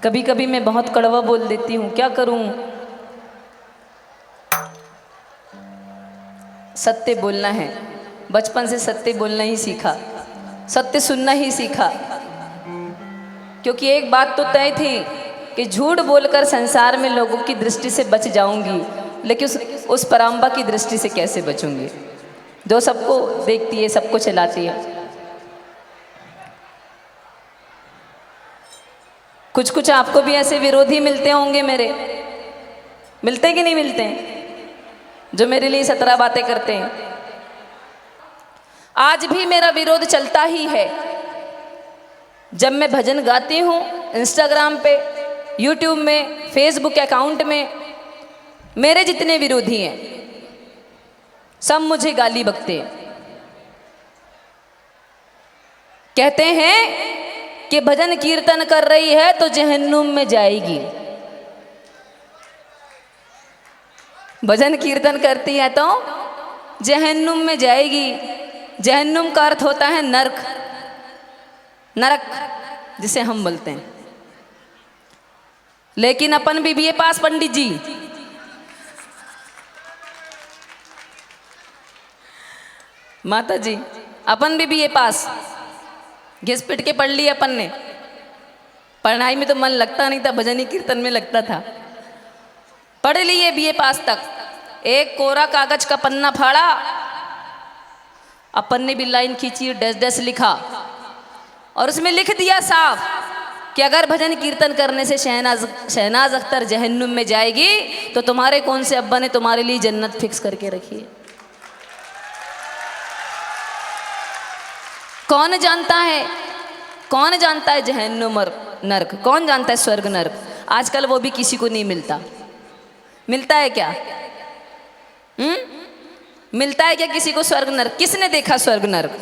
कभी कभी मैं बहुत कड़वा बोल देती हूँ, क्या करूँ। सत्य बोलना है, बचपन से सत्य बोलना ही सीखा, सत्य सुनना ही सीखा। क्योंकि एक बात तो तय थी कि झूठ बोलकर संसार में लोगों की दृष्टि से बच जाऊंगी, लेकिन उस पराम्बा की दृष्टि से कैसे बचूंगी जो सबको देखती है, सबको चलाती है। कुछ कुछ आपको भी ऐसे विरोधी मिलते होंगे मेरे, मिलते कि नहीं मिलते, जो मेरे लिए 17 बातें करते हैं। आज भी मेरा विरोध चलता ही है। जब मैं भजन गाती हूँ इंस्टाग्राम पे, यूट्यूब में, फेसबुक अकाउंट में, मेरे जितने विरोधी हैं सब मुझे गाली बकते हैं। कहते हैं कि भजन कीर्तन कर रही है तो जहन्नुम में जाएगी। भजन कीर्तन करती है तो जहन्नुम में जाएगी। जहन्नुम का अर्थ होता है नरक, नरक जिसे हम बोलते हैं। लेकिन अपन भी बीए पास पंडित जी, माता जी, अपन भी बीए पास घिस पिट के पढ़ लिया अपन ने। पढ़ाई में तो मन लगता नहीं था, भजन कीर्तन में लगता था। पढ़ लिए बीए पास तक, एक कोरा कागज का पन्ना फाड़ा, अपन ने भी लाइन खींची, डैश डैश लिखा और उसमें लिख दिया साफ कि अगर भजन कीर्तन करने से शहनाज अख्तर जहन्नुम में जाएगी तो तुम्हारे कौन से अब्बा ने तुम्हारे लिए जन्नत फिक्स करके रखी है। कौन जानता है, कौन जानता है जहन्नुम और नरक, कौन जानता है स्वर्ग नरक। आजकल वो भी किसी को नहीं मिलता। मिलता है क्या? मिलता है क्या किसी को स्वर्ग नरक? किसने देखा स्वर्ग नरक?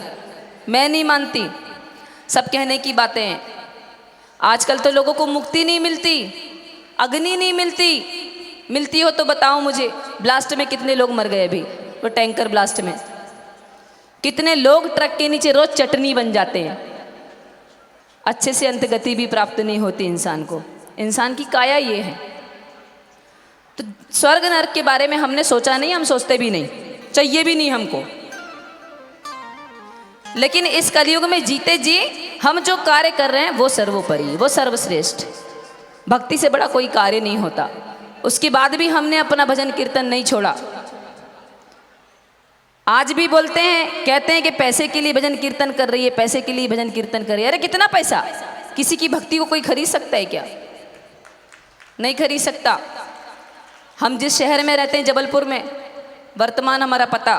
मैं नहीं मानती, सब कहने की बातें हैं। आजकल तो लोगों को मुक्ति नहीं मिलती, अग्नि नहीं मिलती। मिलती हो तो बताओ मुझे। ब्लास्ट में कितने लोग मर गए अभी, वो टैंकर ब्लास्ट में कितने लोग ट्रक के नीचे रोज चटनी बन जाते हैं। अच्छे से अंतगति भी प्राप्त नहीं होती इंसान को। इंसान की काया ये है। तो स्वर्ग नरक के बारे में हमने सोचा नहीं, हम सोचते भी नहीं, चाहिए भी नहीं हमको। लेकिन इस कलयुग में जीते जी हम जो कार्य कर रहे हैं वो सर्वोपरि, वो सर्वश्रेष्ठ। भक्ति से बड़ा कोई कार्य नहीं होता। उसके बाद भी हमने अपना भजन कीर्तन नहीं छोड़ा। आज भी बोलते हैं, कहते हैं कि पैसे के लिए भजन कीर्तन कर रही है, पैसे के लिए भजन कीर्तन कर रही है। अरे कितना पैसा? किसी की भक्ति को कोई खरीद सकता है क्या? नहीं खरीद सकता। हम जिस शहर में रहते हैं, जबलपुर में, वर्तमान हमारा पता,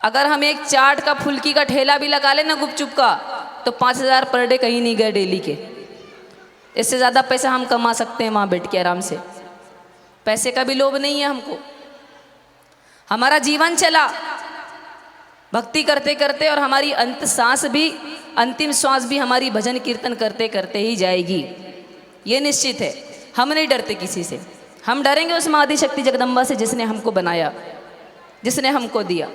अगर हम एक चाट का, फुल्की का ठेला भी लगा लें ना, गुपचुप का, तो 5,000 पर डे कहीं नहीं गए डेली के। इससे ज़्यादा पैसा हम कमा सकते हैं वहाँ बैठ के आराम से। पैसे का भी लोभ नहीं है हमको। हमारा जीवन चला भक्ति करते करते, और हमारी अंत सांस भी, अंतिम श्वास भी हमारी भजन कीर्तन करते करते ही जाएगी। ये निश्चित है। हम नहीं डरते किसी से। हम डरेंगे उस आदिशक्ति जगदम्बा से जिसने हमको बनाया, जिसने हमको दिया।